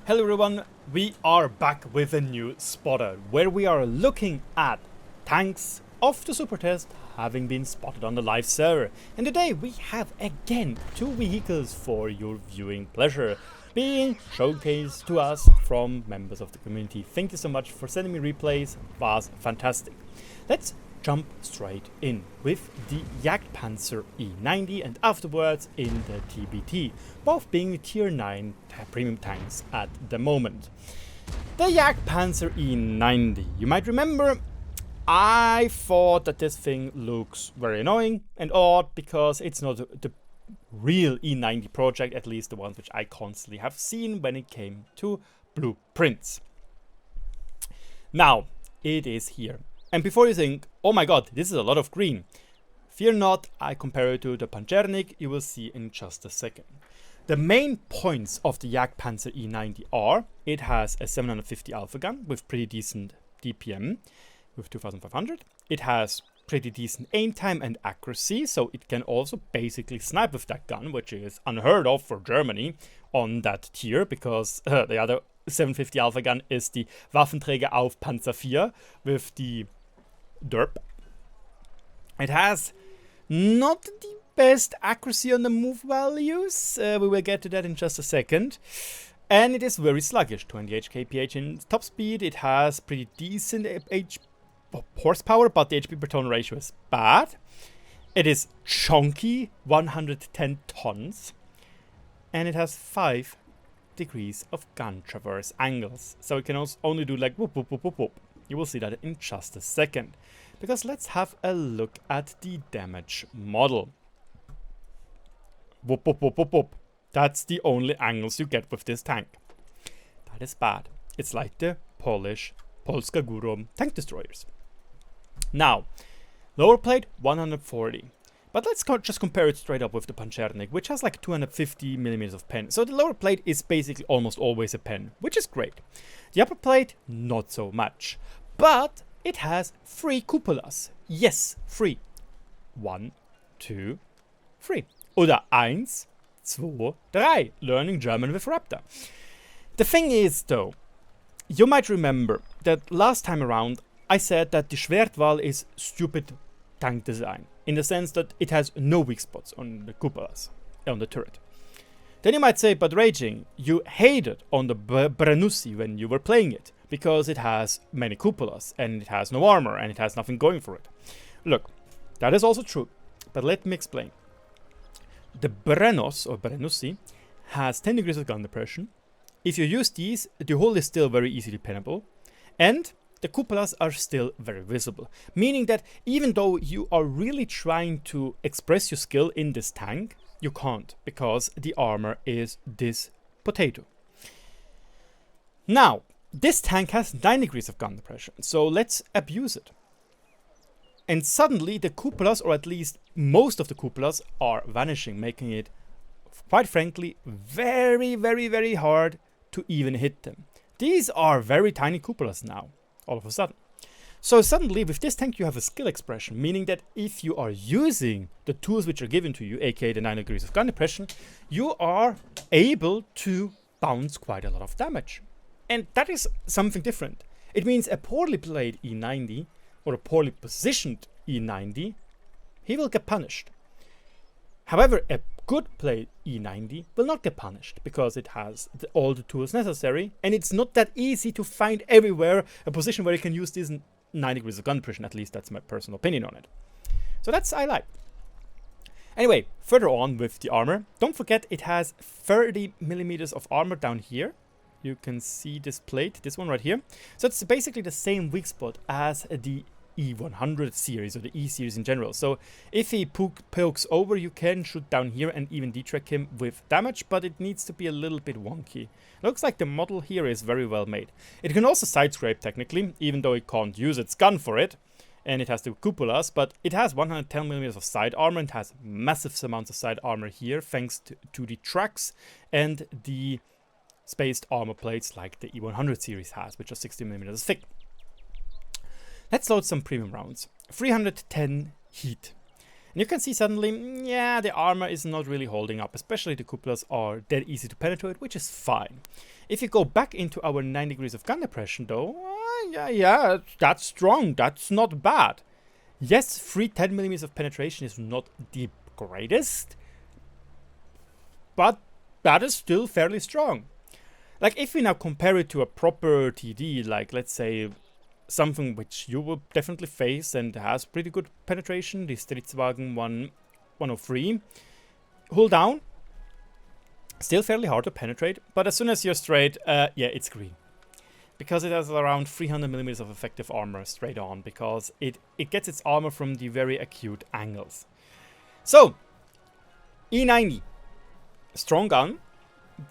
Hello everyone, we are back with a new spotter where we are looking at tanks of the super test having been spotted on the live server. And today we have again two vehicles for your viewing pleasure being showcased to us from members of the community. Thank you so much for sending me replays, was fantastic. Let's jump straight in with the Jagdpanzer E90 and afterwards in the TBT, both being tier 9 premium tanks at the moment. The Jagdpanzer E90, you might remember, I thought that this thing looks very annoying and odd because it's not the real E90 project, at least the ones which I constantly have seen when it came to blueprints. Now, it is here. And before you think, oh my god, this is a lot of green, fear not, I compare it to the Panzernik, you will see in just a second. The main points of the Jagdpanzer E90 are, it has a 750 alpha gun with pretty decent DPM with 2500. It has pretty decent aim time and accuracy, so it can also basically snipe with that gun, which is unheard of for Germany on that tier, because the other 750 alpha gun is the Waffenträger auf Panzer IV with the derp. It has not the best accuracy on the move values, we will get to that in just a second, and it is very sluggish, 28 kph in top speed. It has pretty decent horsepower, but the HP per ton ratio is bad. It is chunky, 110 tons, and it has 5 degrees of gun traverse angles, so it can also only do like whoop whoop whoop whoop whoop. You will see that in just a second, because let's have a look at the damage model. Whoop whoop whoop whoop whoop. That's the only angles you get with this tank. That is bad. It's like the Polish Polska Górą tank destroyers. Now, lower plate 140. But let's just compare it straight up with the Panzernik, which has like 250 millimeters of pen. So the lower plate is basically almost always a pen, which is great. The upper plate, not so much. But it has 3 cupolas. Yes, 3. 1, 2, 3. Oder 1, 2, 3. Learning German with Raptor. The thing is, though, you might remember that last time around I said that the Schwertwall is stupid tank design, in the sense that it has no weak spots on the cupolas, on the turret. Then you might say, but Raging, you hated on the Brenussi when you were playing it, because it has many cupolas, and it has no armor, and it has nothing going for it. Look, that is also true, but let me explain. The Brenos, or Brenussi, has 10 degrees of gun depression. If you use these, the hull is still very easily pinnable, and the cupolas are still very visible, meaning that even though you are really trying to express your skill in this tank, you can't, because the armor is this potato. Now, this tank has 9 degrees of gun depression, so let's abuse it. And suddenly the cupolas, or at least most of the cupolas, are vanishing, making it, quite frankly, very, very, very hard to even hit them. These are very tiny cupolas now, all of a sudden. So suddenly with this tank you have a skill expression, meaning that if you are using the tools which are given to you, aka the 9 degrees of gun depression, you are able to bounce quite a lot of damage. And that is something different. It means a poorly played E90, or a poorly positioned E90, he will get punished. However, a good played E90 will not get punished, because it has all the tools necessary, and it's not that easy to find everywhere a position where you can use these 9 degrees of gun depression. At least that's my personal opinion on it. So that's I like. Anyway, further on with the armor, don't forget it has 30 millimeters of armor down here. You can see this plate, this one right here. So it's basically the same weak spot as the E100 series, or the E series in general. So if he pokes over, you can shoot down here and even detrack him with damage, but it needs to be a little bit wonky. Looks like the model here is very well made. It can also side scrape technically, even though it can't use its gun for it, and it has the cupolas, but it has 110 millimeters of side armor and has massive amounts of side armor here, thanks to the tracks and the spaced armor plates like the E100 series has, which are 60 millimeters thick. Let's load some premium rounds. 310 heat. And you can see suddenly, yeah, the armor is not really holding up, especially the cupolas are dead easy to penetrate, which is fine. If you go back into our 9 degrees of gun depression though, yeah, that's strong, that's not bad. Yes, 10mm of penetration is not the greatest, but that is still fairly strong. Like, if we now compare it to a proper TD, like, let's say, something which you will definitely face and has pretty good penetration, the Stridswagen 103. Hull down, still fairly hard to penetrate, but as soon as you're straight, yeah, it's green. Because it has around 300mm of effective armor straight on, because it gets its armor from the very acute angles. So, E90. Strong gun,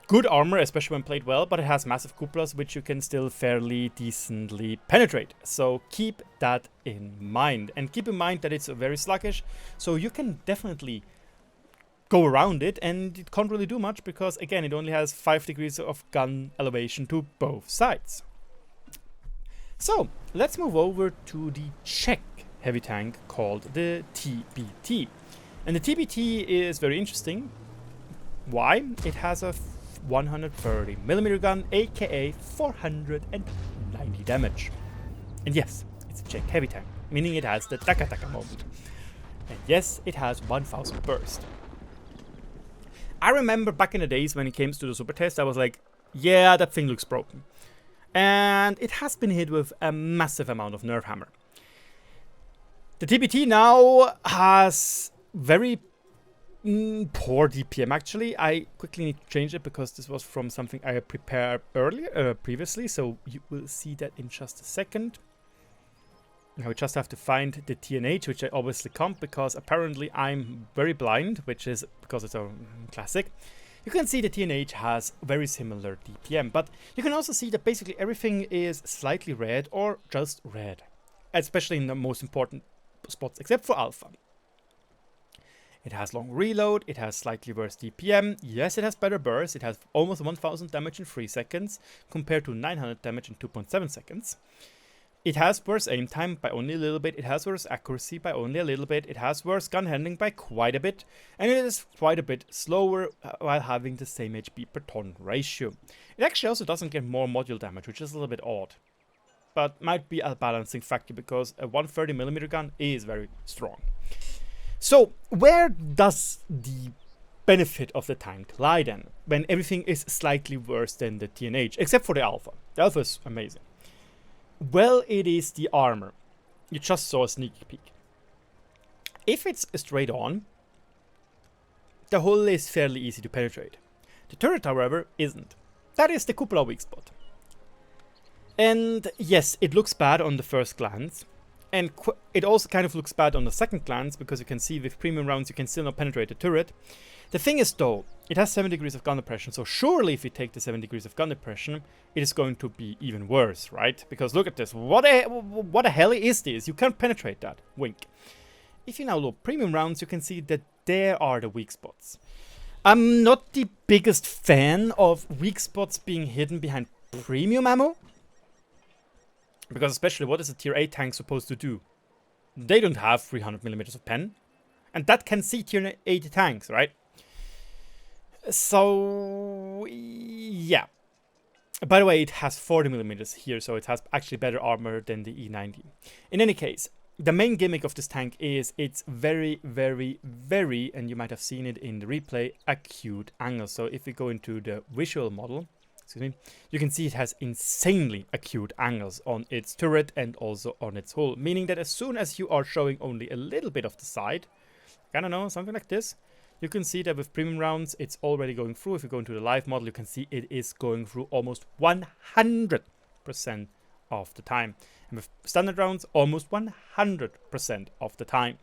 good armor, especially when played well, but it has massive cupolas which you can still fairly decently penetrate. So keep that in mind. And keep in mind that it's very sluggish, so you can definitely go around it, and it can't really do much because, again, it only has 5 degrees of gun elevation to both sides. So let's move over to the Czech heavy tank called the TBT. And the TBT is very interesting. Why? It has a 130mm gun, aka 490 damage. And yes, it's a Czech heavy tank, meaning it has the taka-taka moment. And yes, it has 1000 burst. I remember back in the days when it came to the super test, I was like, yeah, that thing looks broken. And it has been hit with a massive amount of nerf hammer. The TBT now has very poor DPM actually. I quickly need to change it because this was from something I prepared previously, so you will see that in just a second. Now we just have to find the TNH, which I obviously can't because apparently I'm very blind, which is because it's a classic. You can see the TNH has very similar DPM, but you can also see that basically everything is slightly red or just red, especially in the most important spots except for alpha. It has long reload, it has slightly worse DPM, yes, it has better burst, it has almost 1000 damage in 3 seconds, compared to 900 damage in 2.7 seconds. It has worse aim time by only a little bit, it has worse accuracy by only a little bit, it has worse gun handling by quite a bit, and it is quite a bit slower while having the same HP per ton ratio. It actually also doesn't get more module damage, which is a little bit odd, but might be a balancing factor because a 130mm gun is very strong. So, where does the benefit of the tank lie then, when everything is slightly worse than the TNH, except for the alpha? The alpha is amazing. Well, it is the armor. You just saw a sneaky peek. If it's straight on, the hull is fairly easy to penetrate. The turret, however, isn't. That is the cupola weak spot. And yes, it looks bad on the first glance. And it also kind of looks bad on the second glance, because you can see with premium rounds you can still not penetrate the turret. The thing is though, it has 7 degrees of gun depression, so surely if you take the 7 degrees of gun depression, it is going to be even worse, right? Because look at this, what the hell is this? You can't penetrate that, wink. If you now look premium rounds, you can see that there are the weak spots. I'm not the biggest fan of weak spots being hidden behind premium ammo. Because especially, what is a tier 8 tank supposed to do? They don't have 300mm of pen. And that can see tier 8 tanks, right? So, yeah. By the way, it has 40mm here, so it has actually better armor than the E90. In any case, the main gimmick of this tank is it's very, very, very, and you might have seen it in the replay, acute angle. So if we go into the visual model, you can see it has insanely acute angles on its turret and also on its hull, meaning that as soon as you are showing only a little bit of the side, I don't know, something like this, you can see that with premium rounds it's already going through. If you go into the live model, you can see it is going through almost 100% of the time, and with standard rounds almost 100% of the time.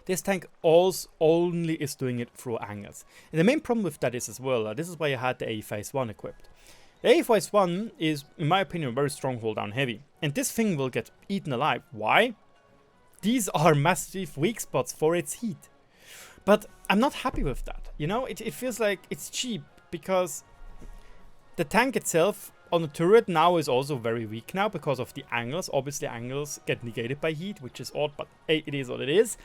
This tank also only is doing it through angles. And the main problem with that is as well, this is why I had the A-Phase-1 equipped. The A-Phase-1 is, in my opinion, very strong hull down heavy. And this thing will get eaten alive. Why? These are massive weak spots for its heat. But I'm not happy with that. You know, it feels like it's cheap because the tank itself on the turret now is also very weak now because of the angles. Obviously, angles get negated by heat, which is odd, but hey, it is what it is.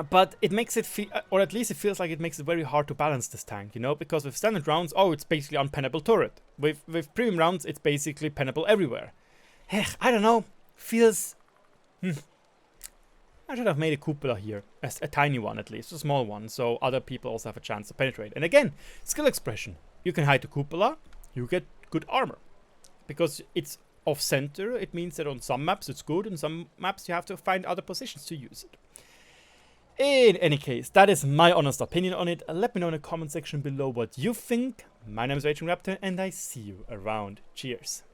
But it makes it feel, or at least it feels like it makes it very hard to balance this tank, you know, because with standard rounds, oh, it's basically unpennable turret. With premium rounds, it's basically pennable everywhere. I don't know, feels... I should have made a cupola here, a tiny one at least, a small one, so other people also have a chance to penetrate. And again, skill expression. You can hide the cupola, you get good armor. Because it's off-center, it means that on some maps it's good, and some maps you have to find other positions to use it. In any case, that is my honest opinion on it. Let me know in the comment section below what you think. My name is RagingRaptor, and I see you around. Cheers.